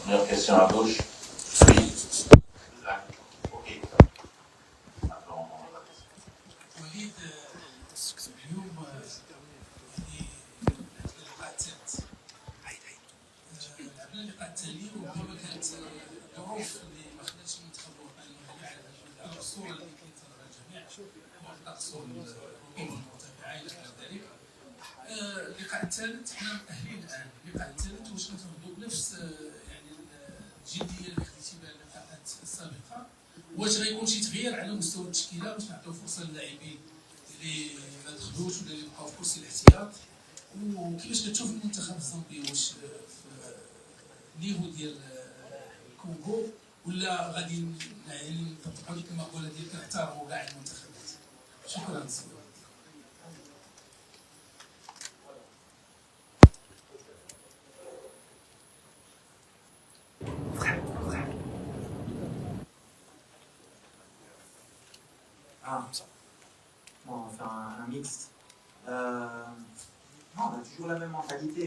Première question à gauche. Oui. Là. Ok. Attends, on va وليد اليوم يعني اللقاء الثالث لعبنا اللقاء التالي وربما كانت الظروف اللي ما خلاتش المنتخب الوطني المغربي على الصوره اللي كينتظرها الجميع والطقس والرطوبه المرتفعه الى ذلك. اللقاء الثالث حنا مؤهلين الان. اللقاء الثالث واش كنتاخذوا بنفس يعني الجديه اللي خديتي بها اللقاءات السابقه؟ واش غيكون شي تغيير على مستوى التشكيله باش نعطيو فرصه للاعبين اللي ما دخلوش ولا اللي بقاو في كرسي الاحتياط؟ وكيفاش كتشوف المنتخب الزامبي واش في النيفو ديال الكونغو ولا غادي يعني نطبقوا ديك المقوله ديال كنحتارموا كاع المنتخبات؟ شكرا سيدي. Bon, on va faire un mixte. Non, on a toujours la même mentalité.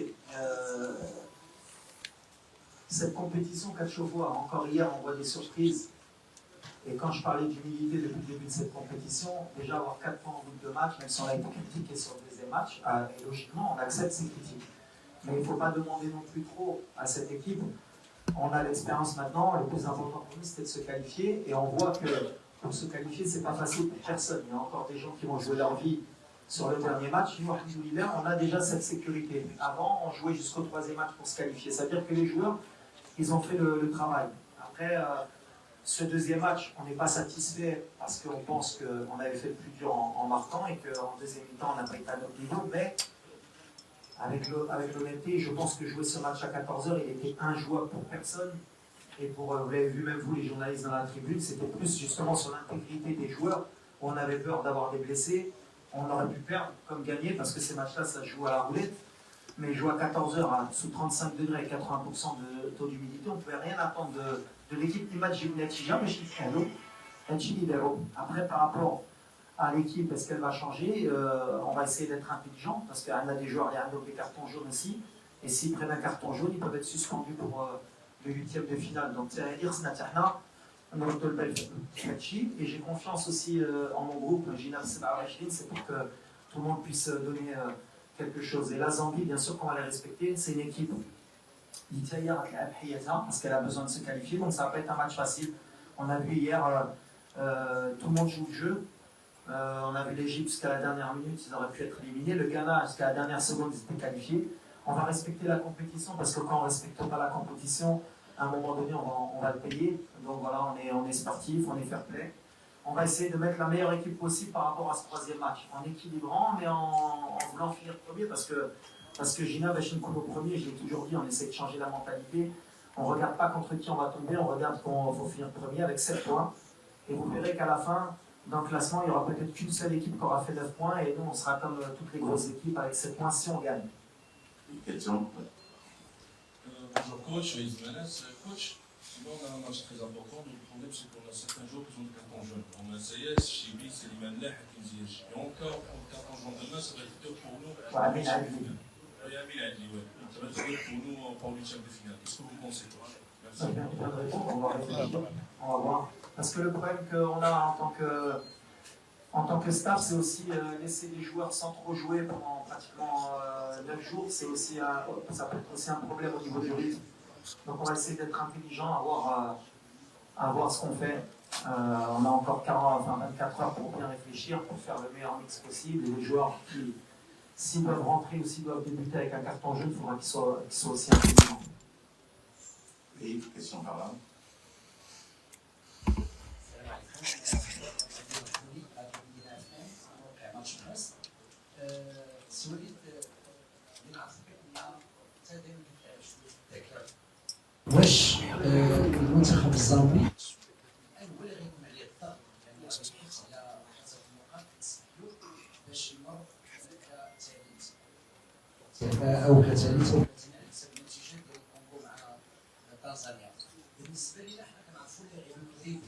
Cette compétition, Kachovoa, encore hier, on voit des surprises. Et quand je parlais d'humilité depuis le début de cette compétition, déjà avoir 4 points en bout de match, même si on a été critiqué sur le deuxième match, et logiquement, on accepte ces critiques. Mais il ne faut pas demander non plus trop à cette équipe. On a l'expérience maintenant, le plus important pour nous, c'était de se qualifier. Et on voit que pour se qualifier, c'est pas facile pour personne. Il y a encore des gens qui vont jouer leur vie sur le dernier match. Nous, on a déjà cette sécurité. Avant, on jouait jusqu'au 3e match pour se qualifier. C'est-à-dire que les joueurs, ils ont fait le travail. Après, ce deuxième match, on n'est pas satisfait parce qu'on pense qu'on avait fait le plus dur en marquant et qu'en deuxième mi-temps, on n'a pas été à notre niveau. Mais avec l'honnêteté, je pense que jouer ce match à 14h, il était injouable pour personne. Et pour, vous l'avez vu même vous les journalistes dans la tribune, c'était plus justement sur l'intégrité des joueurs où on avait peur d'avoir des blessés. On aurait pu perdre comme gagner parce que ces matchs-là, ça se joue à la roulette. Mais jouer à 14h sous 35 degrés et 80% de taux d'humidité, on ne pouvait rien attendre de l'équipe Imagine. Après, par rapport à l'équipe, est-ce qu'elle va changer? On va essayer d'être intelligent parce qu'on a des joueurs, il y a des cartons jaunes aussi. Et s'ils prennent un carton jaune, ils peuvent être suspendus pour le 8e de finale. Donc, et j'ai confiance aussi en mon groupe, c'est pour que tout le monde puisse donner quelque chose. Et la Zambie, bien sûr qu'on va les respecter, c'est une équipe parce qu'elle a besoin de se qualifier, donc ça va pas être un match facile. On a vu hier, tout le monde joue le jeu. On a vu l'Égypte jusqu'à la dernière minute, ils auraient pu être éliminés. Le Ghana, jusqu'à la dernière seconde, ils étaient qualifiés. On va respecter la compétition parce que quand on ne respecte pas la compétition, à un moment donné, on va le payer. Donc voilà, on est sportif, on est fair play. On va essayer de mettre la meilleure équipe possible par rapport à ce 3e match, en équilibrant, mais en voulant finir premier parce que Gina Vachinkoul au premier, je l'ai toujours dit, on essaie de changer la mentalité. On ne regarde pas contre qui on va tomber, on regarde qu'on faut finir premier avec 7 points. Et vous verrez qu'à la fin, dans le classement, il n'y aura peut-être qu'une seule équipe qui aura fait 9 points et nous, on sera comme toutes les grosses équipes avec 7 points si on gagne. Question. Bonjour coach, coach, sinon on a un match très important, mais le problème c'est qu'on a certains joueurs qui ont des cartons jaunes. On a Sayes, Chibi, Seliman Leh, Hakim Ziyech. Et encore, en carton jaune demain, ça va être dur pour nous. Ouais, Amin Adli. Et Amin Adli, ouais. Ça va être dur pour nous pour le 8e de finale. Qu'est-ce que vous pensez, coach? Merci. On va répondre, on va réfléchir, on va voir. Parce que le problème qu'on a en tant que staff, c'est aussi laisser les joueurs sans trop jouer pendant pratiquement 9 jours. C'est aussi ça peut être aussi un problème au niveau du rythme. Donc on va essayer d'être intelligent, à voir ce qu'on fait. On a encore 24 heures pour bien réfléchir, pour faire le meilleur mix possible. Et les joueurs qui, s'ils peuvent rentrer ou s'ils doivent débuter avec un carton jaune, il faudra qu'ils soient aussi intelligents. Oui, question par là. واش المنتخب الزامبي الاول غيكون عليه الضغط يعني حيت على حسب النقاط كتسجلوا باش يمر كثالث او كثالث على حسب النتيجه ديال الكونغو مع تنزانيا. بالنسبه لنا حنا كنعرفوا اللاعب المغربي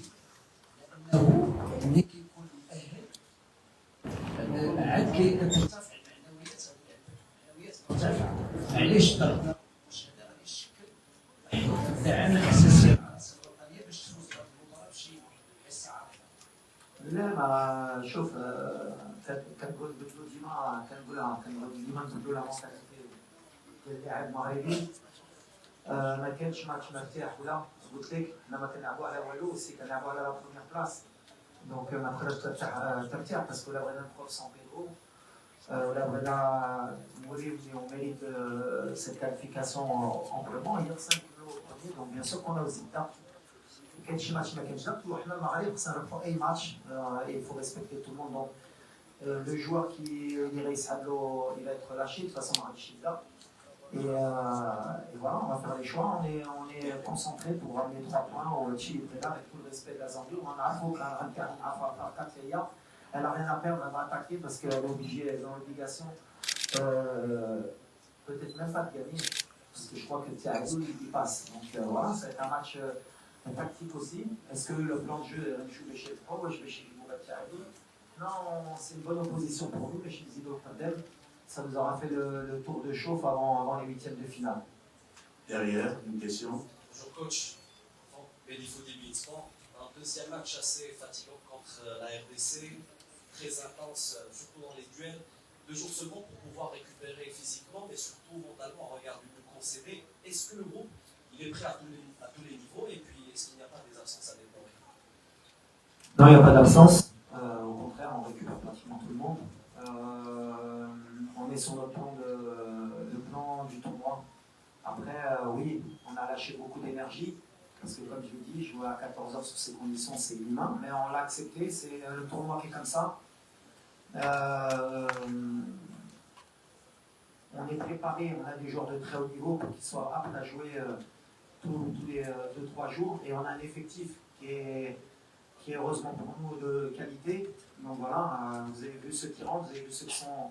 لانه ملي كيكون مؤهل عاد كترتفع المعنويات مرتفعه. علاش ضغطنا؟ واش هذا غادي يشكل دعم شوف كنقول بدلو ديما نبدلو لا مونتاليتي ديال اللاعب المغربي. ما كانش ماتش مرتاح ولا قلت لك حنا ما كنلعبوا على والو سي كنلعبوا على لا بروميير بلاص دونك ما تقدرش ترتاح باسكو لا بغينا ندخل سون بيرو ولا بغينا نوريو on mérite cette qualification amplement hier 5 كيلو donc bien sûr qu'on a aussi le temps. كاين شي ماتش ما كانش داك وحنا المغرب خصنا نربحوا اي ماتش il faut respecter tout le monde donc le joueur qui اللي غيسحب له il va être lâché de toute façon ما غاديش يبدا. Et voilà, on va faire les choix, on est concentré pour ramener 3 points au Chili Preda avec tout le respect de la Zambie. On a faut elle n'a rien à perdre, elle va attaquer parce qu'elle est obligée, elle est dans l'obligation peut-être même pas de gagner, parce que je crois que Thiago il passe. Donc voilà, ça va être un match tactique aussi. Est-ce que le plan de jeu est chez le pro ou je vais chez Thiago? Non, c'est une bonne opposition pour nous, mais chez Zido Fadel. Ça nous aura fait le tour de chauffe avant les huitièmes de finale. Derrière, une question. Bonjour coach, Benifo Dimitrov. Un deuxième match assez fatigant contre la RDC, très intense, surtout dans les duels. 2 jours seulement pour pouvoir récupérer physiquement, mais surtout mentalement, en regard du but concédé. Est-ce que le groupe il est prêt à tous les niveaux et puis est-ce qu'il n'y a pas des absences à déplorer? Non, il n'y a pas d'absence. Au contraire, on récupère pratiquement tout le monde. On est sur le plan du tournoi. Après, oui, on a lâché beaucoup d'énergie, parce que comme je vous dis, jouer à 14 heures sur ces conditions, c'est inhumain, mais on l'a accepté, c'est le tournoi qui est comme ça. On est préparé, on a des joueurs de très haut niveau pour qu'ils soient aptes à jouer tous les 2-3 jours, et on a un effectif qui est heureusement pour nous de qualité. Donc voilà, vous avez vu ceux qui rentrent, vous avez vu ceux qui sont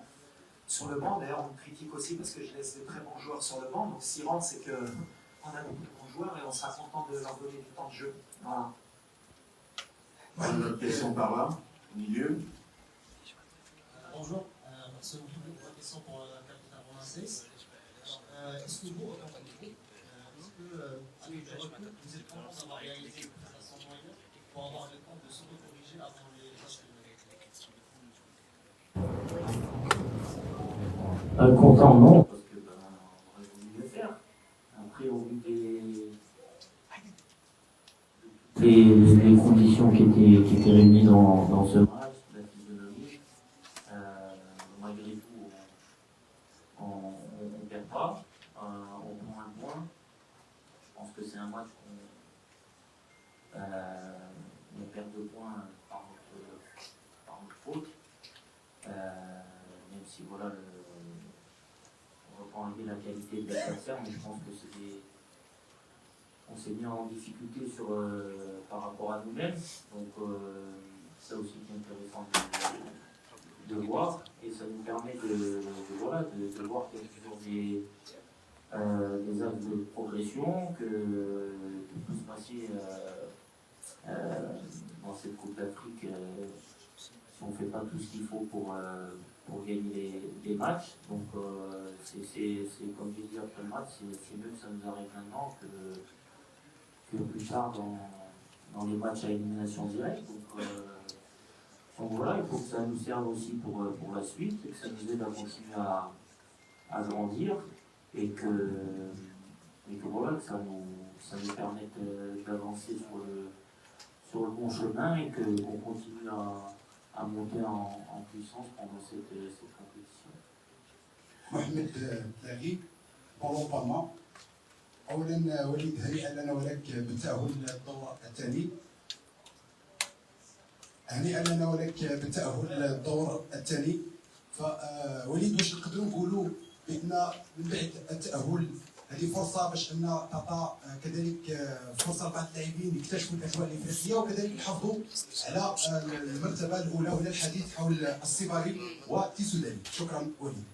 sur le banc. D'ailleurs, on me critique aussi parce que je laisse de très bons joueurs sur le banc. Donc s'ils rentrent, c'est qu'on a beaucoup de bons joueurs et on sera content de leur donner du temps de jeu. Voilà. Une autre question par là, au milieu. Bonjour, c'est une question pour le capitaine Romain Seix. Est-ce que vous, en tant que avec le recul, vous êtes content d'avoir réalisé une prestation moyenne pour avoir le temps de s'auto-corriger avant les matchs de content, non, parce que on aurait voulu le faire. Après, au vu des conditions qui étaient réunies dans ce match, la physionomie, malgré tout, on ne perd pas, on prend un point. Je pense que c'est un match on perd 2 points par notre faute. Même si voilà, on ne va pas enlever la qualité de l'adversaire, mais je pense que on s'est mis en difficulté par rapport à nous-mêmes. Donc ça aussi c'est intéressant de voir, et ça nous permet de voir qu'il y a toujours des axes de progression, que tout peut se passer dans cette Coupe d'Afrique si on ne fait pas tout ce qu'il faut pour gagner les matchs. Donc c'est comme je dis après le match, c'est mieux que ça nous arrive maintenant que plus tard dans les matchs à élimination directe. Donc voilà, il faut que ça nous serve aussi pour la suite, et que ça nous aide à continuer à grandir, et que voilà, que ça nous permette d'avancer sur le bon chemin, et qu'on continue à monter en puissance pendant cette compétition. Mohamed Laghi, Paulo Palma. أولا وليد هنيئا لنا ولك بالتأهل للدور الثاني. هنيئا لنا ولك بالتأهل للدور الثاني. فوليد واش نقدروا نقولوا بأن من بعد التأهل هذه فرصة باش أن تعطى كذلك فرصة لبعض اللاعبين يكتشفوا الأجواء الإفريقية، وكذلك يحافظوا على المرتبة الأولى ولا الحديث حول الصباري وتيسوداني. شكرا وليد.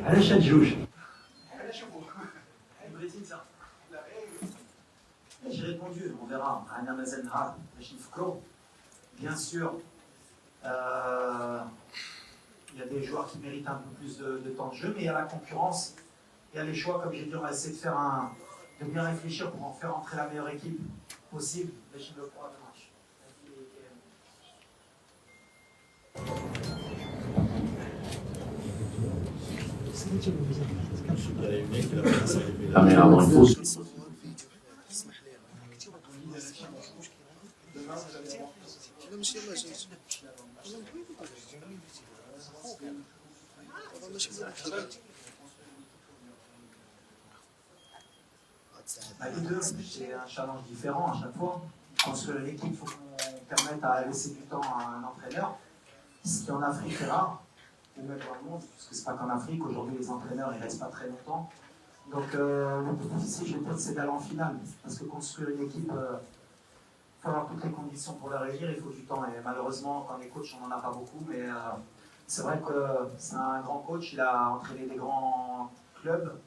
علاش هاد الجوج؟ J'ai répondu, on verra. Anna Mazenha, bien sûr, il y a des joueurs qui méritent un peu plus de temps de jeu, mais il y a la concurrence, il y a les choix, comme j'ai dit, on va essayer de bien réfléchir pour en faire entrer la meilleure équipe possible. caméra dans le pouce. Les deux, c'est un challenge différent à chaque fois. Je pense que l'équipe, il faut qu'on permette à laisser du temps à un entraîneur, ce qui en Afrique est rare, ou même dans le monde, parce que c'est pas qu'en Afrique, aujourd'hui les entraîneurs ils restent pas très longtemps. Donc le plus difficile, je vais dire, c'est d'aller en finale, parce que construire une équipe, il faut avoir toutes les conditions pour la réunir, il faut du temps. Et malheureusement, quand on est coach, on n'en a pas beaucoup, mais c'est vrai que c'est un grand coach, il a entraîné des grands clubs,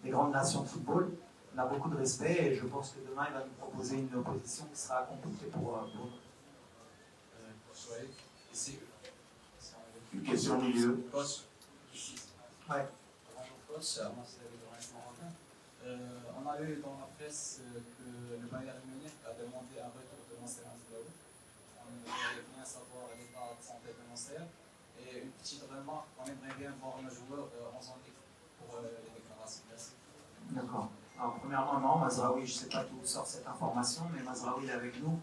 des grandes nations de football. On a beaucoup de respect et je pense que demain il va nous proposer une opposition qui sera compliquée pour nous. Une question au milieu. Coach. Ouais. Bonjour coach, moi c'est Lorenz Marocain. On a eu dans la presse que le Bayern Munich a demandé un retour de Nasser Al-Khelaifi. On aimerait bien savoir l'état de santé de Nasser. Et une petite remarque, on aimerait bien voir nos joueurs en zone libre pour les déclarations. Merci. D'accord. Alors premièrement, non, Mazraoui, je ne sais pas d'où sort cette information, mais Mazraoui est avec nous.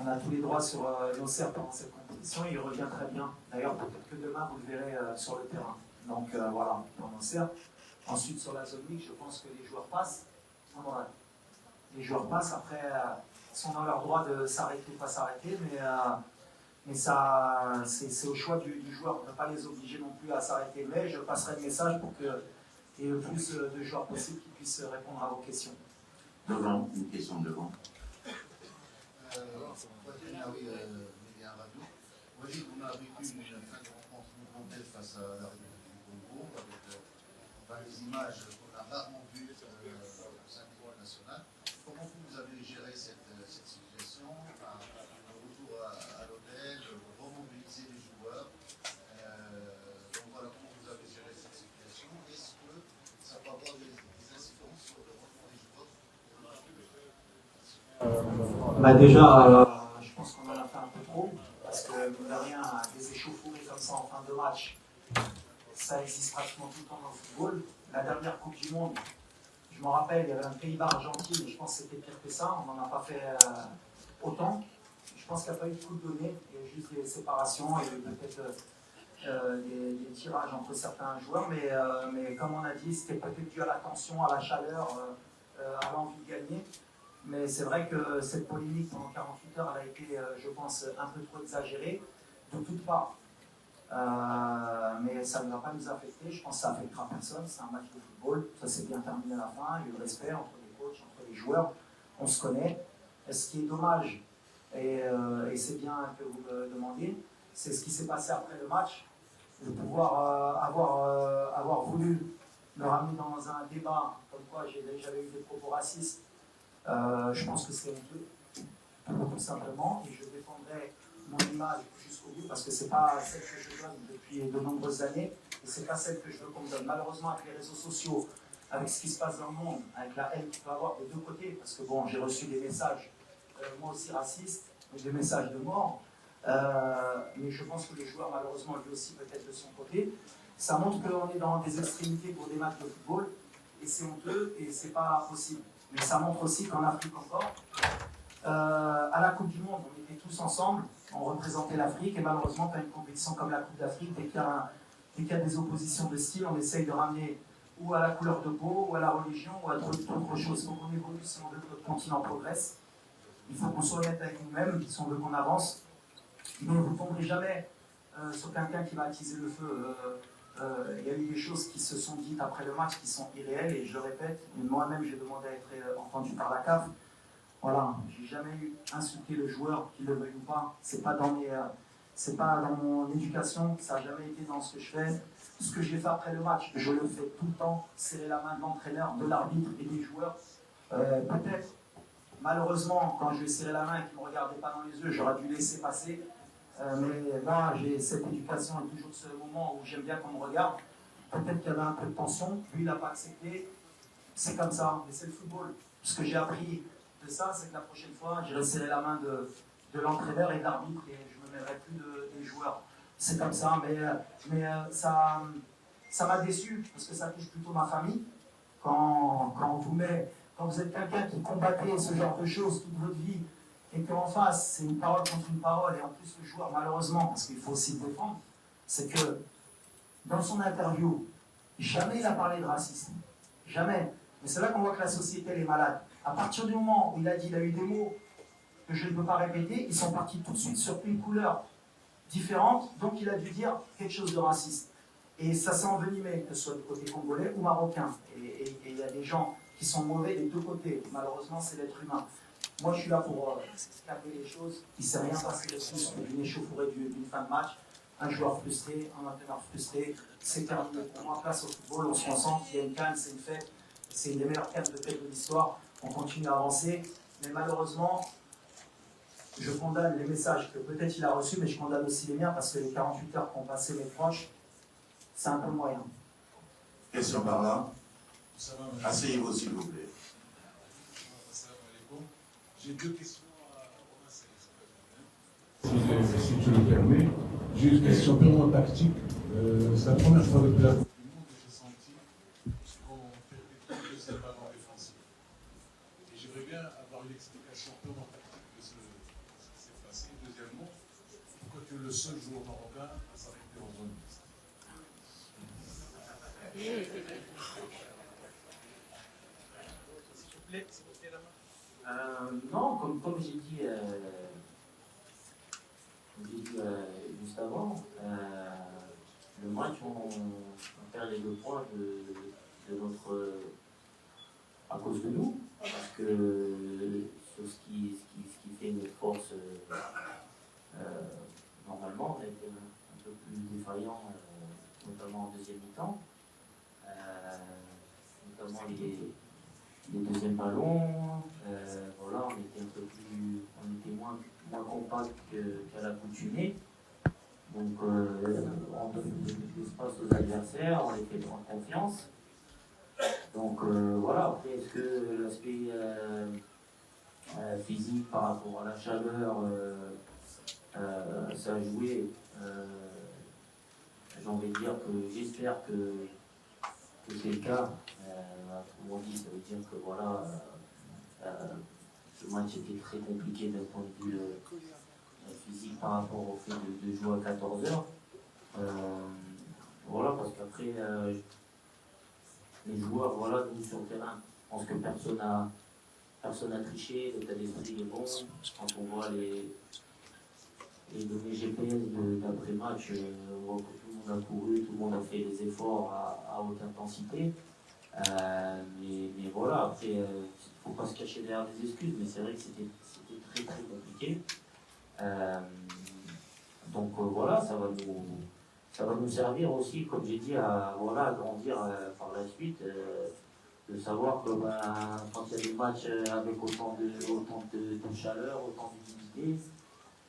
On a tous les droits sur Nasser pendant cette compétition, il revient très bien. D'ailleurs, peut-être que demain, vous le verrez sur le terrain. Donc voilà, pour Nasser. Ensuite, sur la zone ligue, je pense que les joueurs passent. Voilà. Les joueurs passent, après, ils sont dans leur droit de s'arrêter ou pas s'arrêter, mais ça, c'est au choix du joueur. On ne peut pas les obliger non plus à s'arrêter. Mais je passerai le message pour qu'il y ait le plus de joueurs possible qui puissent répondre à vos questions. Devant, une question devant. Walid, on a vécu une fin de rencontre monumentale face à la République du Congo, avec les images qu'on a rarement vues au sein du roi national. Comment vous avez géré cette situation, le retour à l'hôtel, remobiliser les joueurs, donc voilà, comment vous avez géré cette situation? Est-ce que ça peut avoir des incidences sur le retour des joueurs? Déjà, je pense qu'on en a fait un peu trop, parce que mine de rien, des échauffourées comme ça en fin de match, ça existe pratiquement tout le temps dans le football. La dernière Coupe du Monde, je me rappelle, il y avait un Pays-Bas-Argentine, et je pense que c'était pire que ça, on n'en a pas fait autant. Je pense qu'il n'y a pas eu de coup de données, il y a eu juste des séparations, il y a eu peut-être des tirages entre certains joueurs, mais comme on a dit, c'était peut-être dû à la tension, à la chaleur, à l'envie de gagner. Mais c'est vrai que cette polémique pendant 48 heures, elle a été, je pense, un peu trop exagérée, de toutes parts. Mais ça ne va pas nous affecter, je pense que ça affectera personne, c'est un match de football, ça s'est bien terminé à la fin, il y a eu le respect entre les coachs, entre les joueurs, on se connaît. Et ce qui est dommage, et c'est bien que vous me demandiez, c'est ce qui s'est passé après le match, de pouvoir avoir voulu me ramener dans un débat, comme quoi j'avais eu des propos racistes. Je pense que c'est honteux, tout simplement, et je défendrai mon image jusqu'au bout, parce que c'est pas celle que je donne depuis de nombreuses années, et c'est pas celle que je veux qu'on me donne. Malheureusement, avec les réseaux sociaux, avec ce qui se passe dans le monde, avec la haine qu'il peut y avoir des deux côtés, parce que bon, j'ai reçu des messages, moi aussi racistes, des messages de mort, mais je pense que le joueur, malheureusement, lui aussi peut-être de son côté, ça montre qu'on est dans des extrémités pour des matchs de football, et c'est honteux, et c'est pas possible. Mais ça montre aussi qu'en Afrique encore, à la Coupe du Monde, on était tous ensemble, on représentait l'Afrique, et malheureusement, quand une compétition comme la Coupe d'Afrique, dès qu'il y a des oppositions de style, on essaye de ramener ou à la couleur de peau, ou à la religion, ou à d'autres choses. Donc on évolue si on veut que notre continent progresse. Il faut qu'on soit honnête avec nous-mêmes, si on veut qu'on avance. Mais vous ne tomberez jamais sur quelqu'un qui va attiser le feu. Il y a eu des choses qui se sont dites après le match qui sont irréelles, et je le répète, moi-même j'ai demandé à être entendu par la CAF. Voilà, j'ai jamais eu insulté le joueur, qu'il le veuille ou pas. C'est pas dans mon éducation, ça n'a jamais été dans ce que je fais. Ce que j'ai fait après le match, je le fais tout le temps, serrer la main de l'entraîneur, de l'arbitre et des joueurs. Peut-être, malheureusement, quand je lui ai serré la main et qu'il ne me regardait pas dans les yeux, j'aurais dû laisser passer. Mais là, j'ai cette éducation et toujours ce moment où j'aime bien qu'on me regarde. Peut-être qu'il y avait un peu de tension, lui il n'a pas accepté. C'est comme ça, mais c'est le football. Ce que j'ai appris de ça, c'est que la prochaine fois, j'irai serrer la main de l'entraîneur et de l'arbitre et je ne me mêlerai plus des joueurs. C'est comme ça, mais ça, ça m'a déçu, parce que ça touche plutôt ma famille. Quand vous êtes quelqu'un qui combattait ce genre de choses toute votre vie, et qu'en face, c'est une parole contre une parole, et en plus le joueur, malheureusement, parce qu'il faut aussi le défendre, c'est que dans son interview, jamais il a parlé de racisme. Jamais. Mais c'est là qu'on voit que la société elle est malade. À partir du moment où il a dit, il a eu des mots que je ne peux pas répéter, ils sont partis tout de suite sur une couleur différente, donc il a dû dire quelque chose de raciste. Et ça s'est envenimé, que ce soit du côté congolais ou marocain. Et il y a des gens qui sont mauvais des deux côtés. Malheureusement, c'est l'être humain. Moi, je suis là pour calmer les choses. Il ne s'est rien passé de plus qu'une échauffourée d'une fin de match. Un joueur frustré, un entraîneur frustré. C'est terminé. Pour moi, place au football, on se concentre. Il y a une canne, c'est une fête. C'est une des meilleures cannes de fête de l'histoire. On continue à avancer. Mais malheureusement, je condamne les messages que peut-être il a reçus, mais je condamne aussi les miens parce que les 48 heures qu'ont passé mes proches, c'est un peu moyen. Question par là. Asseyez-vous, s'il vous plaît. J'ai deux questions à si tu le permets. J'ai une question purement tactique. C'est la première fois depuis la Coupe du Monde que j'ai senti qu'on perdait trop de ces ballons défensifs. Et j'aimerais bien avoir une explication purement tactique de ce qui s'est passé. Deuxièmement, pourquoi tu es le seul joueur marocain à s'arrêter en zone mixte? Non, comme j'ai dit juste avant, le match, on perd les 2 points de notre, à cause de nous, parce que ce qui fait notre force, normalement, on a été un peu plus défaillant, notamment en deuxième mi-temps, notamment les deuxièmes ballons, voilà, on était moins compact qu'à l'accoutumée. Donc on donne de l'espace aux adversaires, on les fait prendre confiance. Donc voilà, après est-ce que l'aspect physique par rapport à la chaleur, ça a joué, j'ai envie de dire que j'espère que c'est le cas. Comme on dit, ça veut dire que voilà, ce match était très compliqué d'un point de vue physique par rapport au fait de jouer à 14 heures. Voilà, parce qu'après, les joueurs, voilà, nous sur le terrain, je pense que personne n'a triché, l'état d'esprit est bon. Quand on voit les données GPS d'après-match, on voit que tout le monde a couru, tout le monde a fait des efforts à haute intensité. Mais voilà, après, il ne faut pas se cacher derrière des excuses, mais c'est vrai que c'était très très compliqué. Donc voilà, ça va nous servir aussi, comme j'ai dit, à grandir par la suite, de savoir que quand il y a des matchs avec autant de chaleur, autant d'humidité,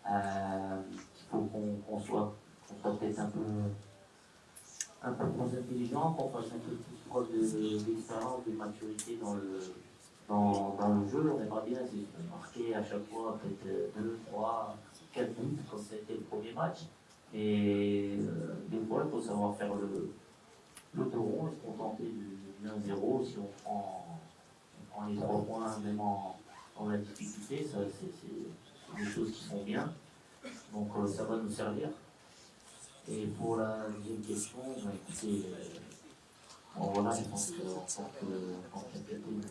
il faut qu'on soit peut-être un peu plus intelligent, qu'on fasse un peu plus preuve d'expérience, de maturité dans le jeu. On aimerait bien marquer à chaque fois peut-être 2, 3, 4 buts, comme ça a été le premier match. Et des fois, il faut savoir faire l'autoron et se contenter du 1-0 si on prend les 3 points, même dans la difficulté. Ça, c'est des choses qui sont bien. Donc ça va nous servir. Et pour la deuxième question, écoutez, voilà, je pense qu'en tant que capitaine,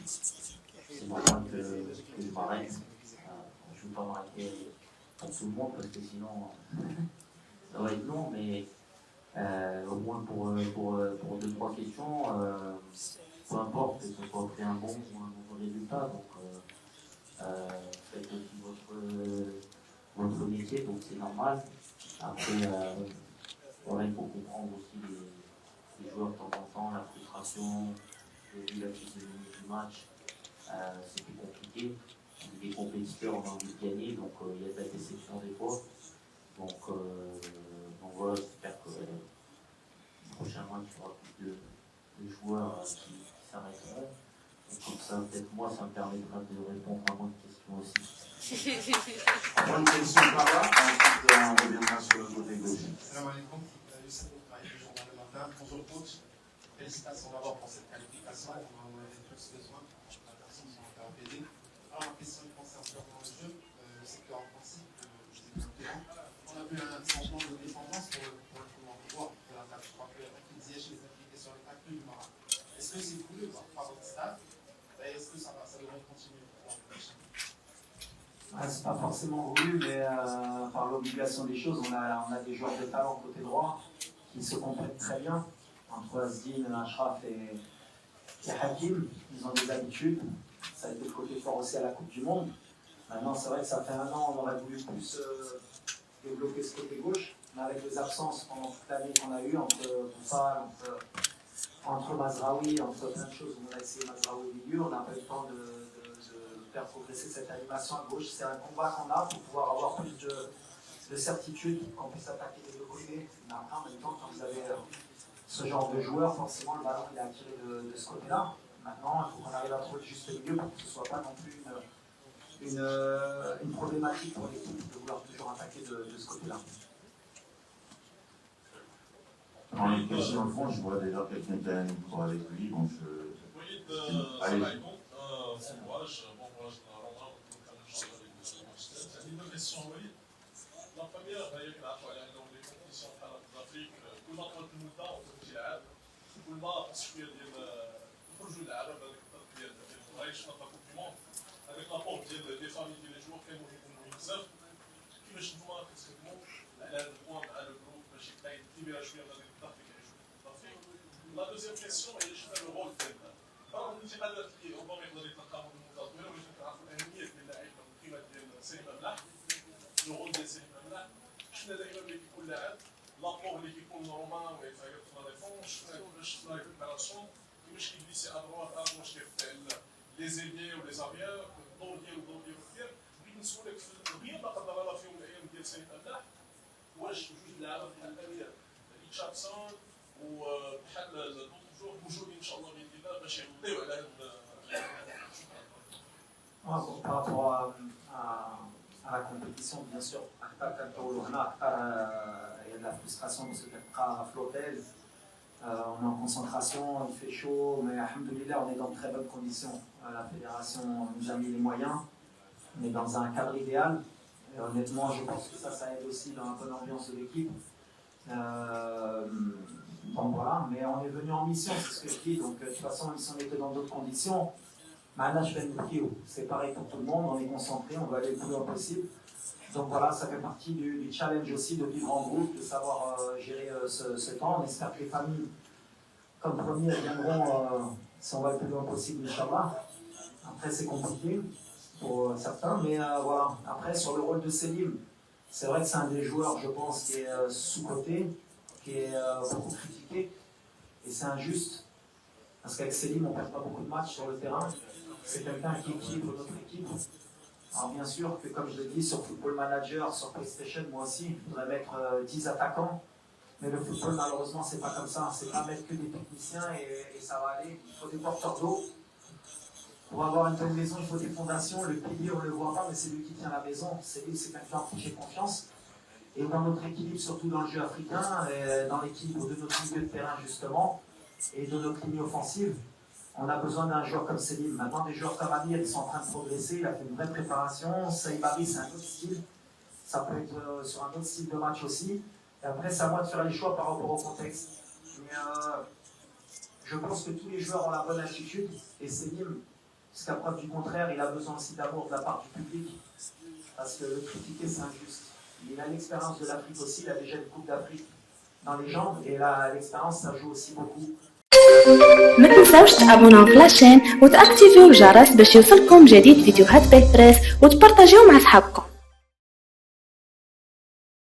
c'est normal que je m'arrête. Je ne veux pas m'arrêter pour tout le monde parce que sinon ça va être long, mais au moins pour 2-3 questions, peu importe que ce soit fait un bon ou un mauvais résultat. Donc faites aussi votre métier, donc c'est normal. Après, voilà, il faut comprendre aussi les joueurs de temps en temps, la frustration, le du match, c'était compliqué. Les compétiteurs ont envie de gagner, donc il y a de la déception des fois. Donc voilà, j'espère que le prochain match, il y aura plus de joueurs qui s'arrêteront. Et comme ça, peut-être moi, ça me permettra de répondre à moins de questions aussi. Une question par là, ensuite on reviendra sur le côté gauche. Salam alaikum, Youssef Boukhaï, journal Le Matin. Bonjour coach. Félicitations d'abord pour cette qualification. On en avait tous besoin. La personne qui a aidé. Alors, ma question concerne purement le jeu, le secteur offensif, on a vu un changement de dépendance pour le pouvoir de l'attaque. Je crois que Hakim Ziyech les impliqué sur les tacles du Maroc. Est-ce que c'est voulu par votre staff? Et est-ce que ça devrait continuer pour la prochaine? C'est pas forcément voulu, mais par l'obligation des choses, on a des joueurs de talent côté droit qui se complètent très bien entre Asdin, Achraf et Hakim. Ils ont des habitudes. Ça a été le côté fort aussi à la Coupe du Monde. Maintenant, c'est vrai que ça fait un an, on aurait voulu plus développer ce côté gauche, mais avec les absences pendant toute l'année qu'on a eues entre Bouffal, entre Mazraoui, entre plein de choses, on a essayé Mazraoui au milieu, on n'a pas eu le temps de faire progresser cette animation à gauche. C'est un combat qu'on a pour pouvoir avoir plus de certitude, qu'on puisse attaquer les deux côtés. Mais après, en même temps, quand vous avez ce genre de joueur, forcément, le ballon il est attiré de ce côté-là. Maintenant, il faut qu'on arrive à trouver le juste milieu pour que ce ne soit pas non plus une problématique pour l'équipe de vouloir toujours attaquer de ce côté-là. Dans les questions de fond, je vois déjà quelqu'un qui a un micro avec lui, donc allez. La première هي كنعرفوا على انه لي كومبيتيسيون بحال لافريك كل ما طولت المده وكنت تلعب كل ما خاص شويه ديال يخرجوا اللعابه بهذاك الضغط ديال المغرب شفنا في الكوب دي موند هذاك لابور ديال دي فامي ديال لي جوار كان مهم بزاف كيفاش نتوما كتخدموا على هذا البوان مع لو جروب باش يكبر شويه من هذاك الضغط اللي كيعيشوا لافريك. لا دوزيام كيسيون هي شفنا لو رول ديالنا رغم الانتقادات اللي ربما يقدر يتلقاهم المده طويله ولكن كنعرفوا الاهميه ديال اللاعب والقيمه ديال سليم ملاح لو رول ديال سليم ملاح. شفنا دائما ملي كيكون لاعب لابور اللي كيكون نورمال ويتغير في لا ديفونس شفنا كيفاش في لا ريكوبيراسيون كيفاش كيبليسي ادروات واش كيفتح لي زيليي ولي زافيير الدور ديالو كبير. بغيت نسولك في الغياب لا قدر الله في يوم من الايام ديال سليم ملاح واش جوج لعابه بحال امير ريتشاردسون وبحال دوطر جوغ موجودين ان شاء الله باذن الله باش يغطيو على هذا. Par rapport à la compétition, bien sûr, il y a de la frustration parce que à Flotel, on est en concentration, il fait chaud, mais alhamdoulilah, on est dans de très bonnes conditions. La fédération nous a mis les moyens, on est dans un cadre idéal. Et honnêtement, je pense que ça aide aussi dans la bonne ambiance de l'équipe. Donc voilà, mais on est venu en mission, c'est ce que je dis. Donc de toute façon, si on était dans d'autres conditions, c'est pareil pour tout le monde, on est concentré, on va aller le plus loin possible. Donc voilà, ça fait partie du challenge aussi de vivre en groupe, de savoir gérer ce temps. On espère que les familles, comme premiers, viendront si on va le plus loin possible, Inch'Allah. Après, c'est compliqué pour certains, mais voilà. Après, sur le rôle de Selim, c'est vrai que c'est un des joueurs, je pense, qui est sous-coté, qui est beaucoup critiqué, et c'est injuste. Parce qu'avec Selim, on ne perd pas beaucoup de matchs sur le terrain. C'est quelqu'un qui équilibre notre équipe. Alors bien sûr que, comme je l'ai dit, sur Football Manager, sur PlayStation, moi aussi, je voudrais mettre 10 attaquants. Mais le football, malheureusement, c'est pas comme ça. C'est pas mettre que des techniciens et ça va aller. Il faut des porteurs d'eau. Pour avoir une bonne maison, il faut des fondations. Le pilier, on ne le voit pas, mais c'est lui qui tient la maison. C'est lui, c'est quelqu'un en qui j'ai confiance. Et dans notre équilibre, surtout dans le jeu africain, et dans l'équilibre de notre milieu de terrain, justement, et de notre ligne offensive, on a besoin d'un joueur comme Selim. Maintenant, des joueurs comme Amir, ils sont en train de progresser. Il a fait une vraie préparation. Saïbari, c'est un autre style. Ça peut être sur un autre style de match aussi. Et après, c'est à moi de faire les choix par rapport au contexte. Mais je pense que tous les joueurs ont la bonne attitude. Et Selim, jusqu'à preuve du contraire, il a besoin aussi d'amour de la part du public. Parce que le critiquer, c'est injuste. Il a l'expérience de l'Afrique aussi. Il a déjà une Coupe d'Afrique dans les jambes. Et là, l'expérience, ça joue aussi beaucoup. ما تنساوش تابوناو في لاشين وتاكتيفيو الجرس باش يوصلكم جديد فيديوهات بيت بريس وتبارطاجيو مع صحابكم.